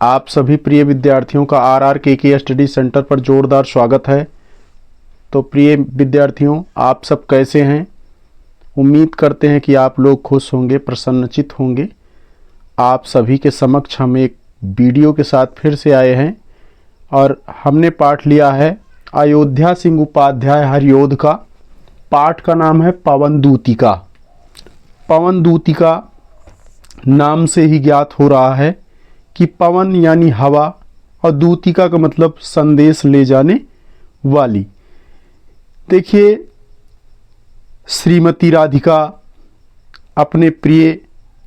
आप सभी प्रिय विद्यार्थियों का RRKK स्टडी सेंटर पर जोरदार स्वागत है। तो प्रिय विद्यार्थियों, आप सब कैसे हैं? उम्मीद करते हैं कि आप लोग खुश होंगे, प्रसन्नचित होंगे। आप सभी के समक्ष हम एक वीडियो के साथ फिर से आए हैं और हमने पाठ लिया है अयोध्या सिंह उपाध्याय हरिऔध का। पाठ का नाम है पवन दूतिका। पवन दूतिका नाम से ही ज्ञात हो रहा है कि पवन यानी हवा और दूतिका का मतलब संदेश ले जाने वाली। देखिए, श्रीमती राधिका अपने प्रिय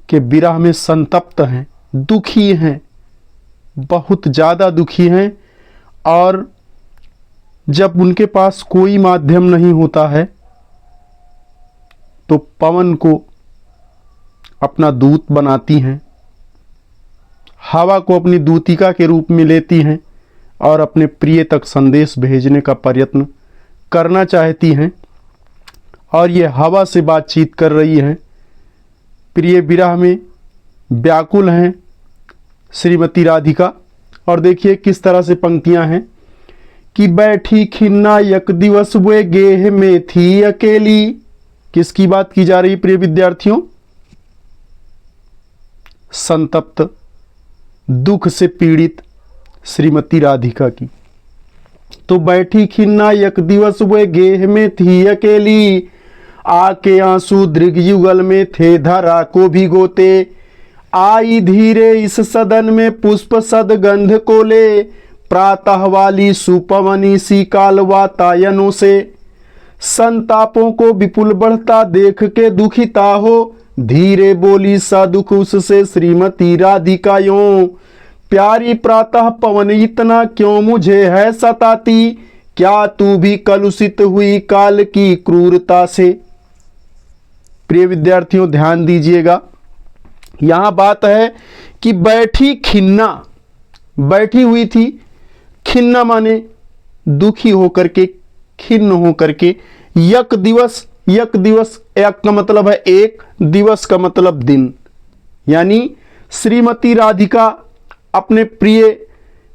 के विरह में संतप्त हैं, दुखी हैं, बहुत ज़्यादा दुखी हैं। और जब उनके पास कोई माध्यम नहीं होता है तो पवन को अपना दूत बनाती हैं, हवा को अपनी दूतिका के रूप में लेती हैं और अपने प्रिय तक संदेश भेजने का प्रयत्न करना चाहती हैं। और ये हवा से बातचीत कर रही हैं, प्रिय विरह में व्याकुल हैं श्रीमती राधिका। और देखिए किस तरह से पंक्तियां हैं कि बैठी खिन्ना यक दिवस वे गेह में थी अकेली। किसकी बात की जा रही प्रिय विद्यार्थियों? संतप्त, दुख से पीड़ित श्रीमती राधिका की। तो बैठी खिन्ना यक दिवस वे गेह में थी अकेली, आके आंसू दृग युगल में थे धरा को भिगोते। आई धीरे इस सदन में पुष्प सदगंध को ले, प्रातः वाली सुपवनी सी काल वातायनों से। संतापों को विपुल बढ़ता देख के दुखिता हो, धीरे बोली सा दुख उससे श्रीमती राधिका यूं। प्यारी प्रातः पवन इतना क्यों मुझे है सताती, क्या तू भी कलुषित हुई काल की क्रूरता से। प्रिय विद्यार्थियों ध्यान दीजिएगा, यहां बात है कि बैठी खिन्ना, बैठी हुई थी। खिन्ना माने दुखी होकर के, खिन्न होकर के। यक दिवस, यक दिवस, यक का मतलब है एक, दिवस का मतलब दिन। यानी श्रीमती राधिका अपने प्रिय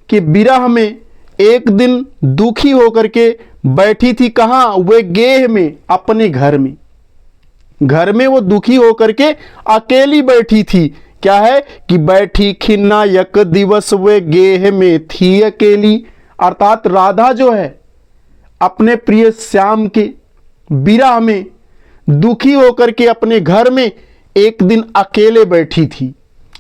के विरह में एक दिन दुखी होकर के बैठी थी। कहाँ? वे गेह में, अपने घर में। घर में वो दुखी होकर के अकेली बैठी थी। क्या है कि बैठी खिन्ना यक दिवस वे गेह में थी अकेली। अर्थात राधा जो है अपने प्रिय श्याम के विरह में दुखी होकर के अपने घर में एक दिन अकेले बैठी थी।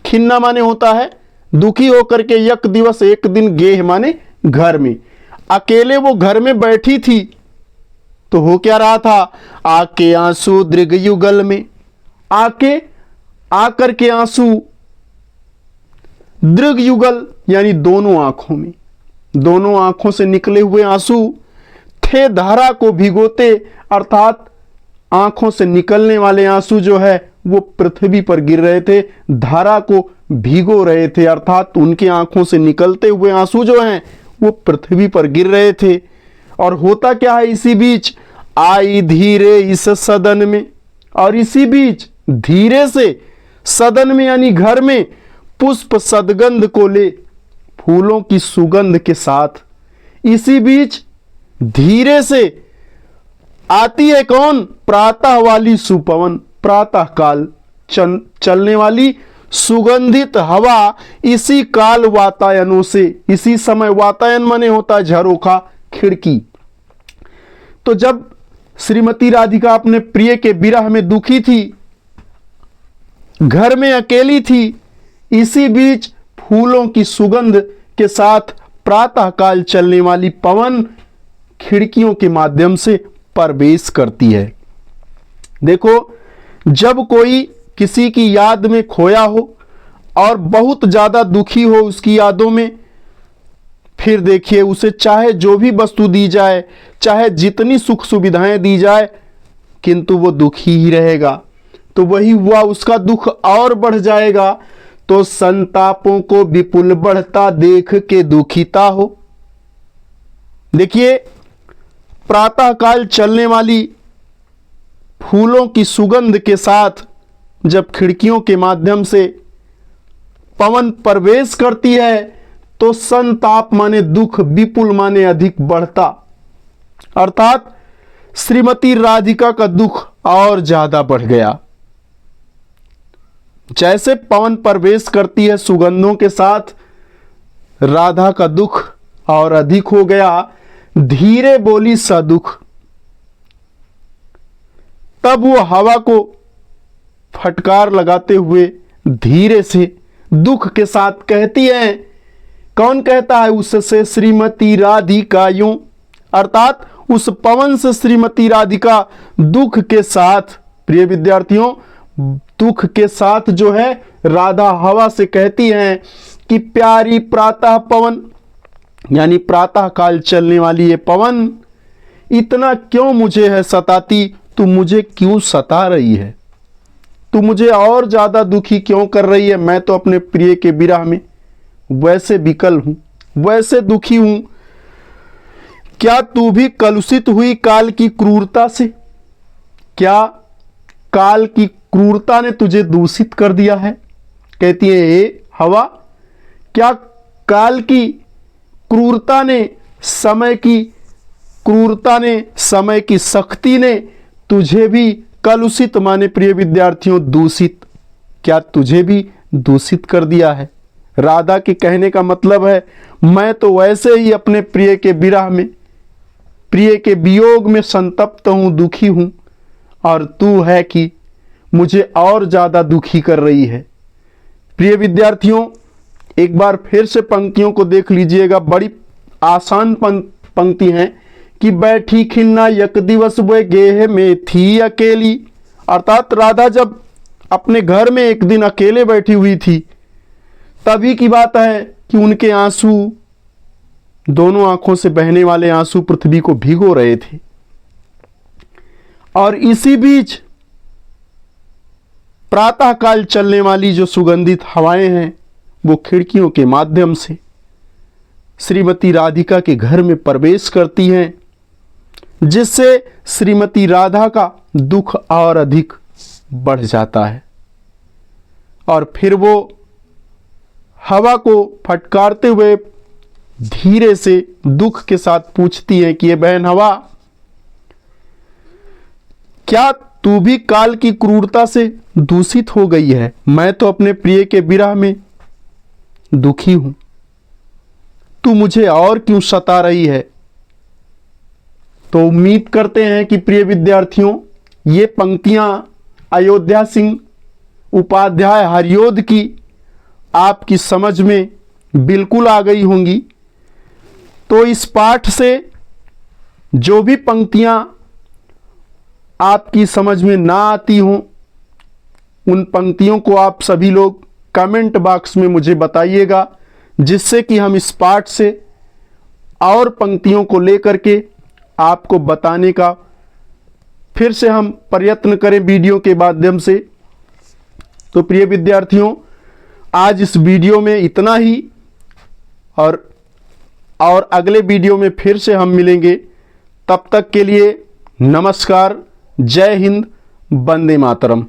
खिन्ना माने होता है दुखी होकर के, यक दिवस एक दिन, गेह माने घर में। अकेले वो घर में बैठी थी तो हो क्या रहा था? आके आंसू दृग युगल में, आके आकर के आंसू, दृग युगल यानी दोनों आंखों में, दोनों आंखों से निकले हुए आंसू थे धारा को भिगोते। अर्थात आंखों से निकलने वाले आंसू जो है वो पृथ्वी पर गिर रहे थे, धारा को भिगो रहे थे। अर्थात उनके आंखों से निकलते हुए आंसू जो हैं वो पृथ्वी पर गिर रहे थे। और होता क्या है, इसी बीच आई धीरे इस सदन में, और इसी बीच धीरे से सदन में यानी घर में पुष्प सदगंध को ले, फूलों की सुगंध के साथ। इसी बीच धीरे से आती है कौन? प्रातः वाली सुपवन, प्रातः काल चलने वाली सुगंधित हवा। इसी काल वातायनों से, इसी समय, वातायन माने होता है झरोखा, खिड़की। तो जब श्रीमती राधिका अपने प्रिय के विरह में दुखी थी, घर में अकेली थी, इसी बीच फूलों की सुगंध के साथ प्रातः काल चलने वाली पवन खिड़कियों के माध्यम से प्रवेश करती है। देखो, जब कोई किसी की याद में खोया हो और बहुत ज्यादा दुखी हो उसकी यादों में, फिर देखिए उसे चाहे जो भी वस्तु दी जाए, चाहे जितनी सुख सुविधाएं दी जाए, किंतु वो दुखी ही रहेगा। तो वही हुआ, उसका दुख और बढ़ जाएगा। तो संतापों को विपुल बढ़ता देख के दुखिता हो। देखिए, प्रातःकाल चलने वाली फूलों की सुगंध के साथ जब खिड़कियों के माध्यम से पवन प्रवेश करती है तो संताप माने दुख, विपुल माने अधिक बढ़ता। अर्थात श्रीमती राधिका का दुख और ज्यादा बढ़ गया। जैसे पवन प्रवेश करती है सुगंधों के साथ, राधा का दुख और अधिक हो गया। धीरे बोली सा दुख। तब वो हवा को फटकार लगाते हुए धीरे से दुख के साथ कहती है। कौन कहता है उससे? श्रीमती राधिका यूं। अर्थात उस पवन से श्रीमती राधिका दुख के साथ, प्रिय विद्यार्थियों, दुख के साथ जो है राधा हवा से कहती हैं कि प्यारी प्रातः पवन, यानी प्रातः काल चलने वाली ये पवन, इतना क्यों मुझे है सताती? तू मुझे क्यों सता रही है? तू मुझे और ज्यादा दुखी क्यों कर रही है? मैं तो अपने प्रिय के विरह में वैसे विकल हूं, वैसे दुखी हूं। क्या तू भी कलुषित हुई काल की क्रूरता से? क्या काल की क्रूरता ने तुझे दूषित कर दिया है? कहती है ए हवा, क्या काल की क्रूरता ने, समय की क्रूरता ने, समय की सख्ती ने तुझे भी कलुषित माने प्रिय विद्यार्थियों दूषित, क्या तुझे भी दूषित कर दिया है? राधा के कहने का मतलब है मैं तो वैसे ही अपने प्रिय के विरह में, प्रिय के वियोग में संतप्त हूं, दुखी हूं, और तू है कि मुझे और ज्यादा दुखी कर रही है। प्रिय विद्यार्थियों, एक बार फिर से पंक्तियों को देख लीजिएगा। बड़ी आसान पंक्ति हैं कि बैठी खिन्ना यक दिवस वो गेह में थी अकेली। अर्थात राधा जब अपने घर में एक दिन अकेले बैठी हुई थी, तभी की बात है कि उनके आंसू, दोनों आंखों से बहने वाले आंसू पृथ्वी को भिगो रहे थे। और इसी बीच प्रातःकाल चलने वाली जो सुगंधित हवाएं हैं, वो खिड़कियों के माध्यम से श्रीमती राधिका के घर में प्रवेश करती हैं, जिससे श्रीमती राधा का दुख और अधिक बढ़ जाता है। और फिर वो हवा को फटकारते हुए धीरे से दुख के साथ पूछती है कि ये बहन हवा, क्या तू भी काल की क्रूरता से दूषित हो गई है? मैं तो अपने प्रिय के विरह में दुखी हूं, तू मुझे और क्यों सता रही है? तो उम्मीद करते हैं कि प्रिय विद्यार्थियों, ये पंक्तियां अयोध्या सिंह उपाध्याय हरिओद की आपकी समझ में बिल्कुल आ गई होंगी। तो इस पाठ से जो भी पंक्तियां आपकी समझ में ना आती हों, उन पंक्तियों को आप सभी लोग कमेंट बॉक्स में मुझे बताइएगा, जिससे कि हम इस पाठ से और पंक्तियों को लेकर के आपको बताने का फिर से हम प्रयत्न करें वीडियो के माध्यम से। तो प्रिय विद्यार्थियों, आज इस वीडियो में इतना ही, और अगले वीडियो में फिर से हम मिलेंगे। तब तक के लिए नमस्कार, जय हिंद, वंदे मातरम।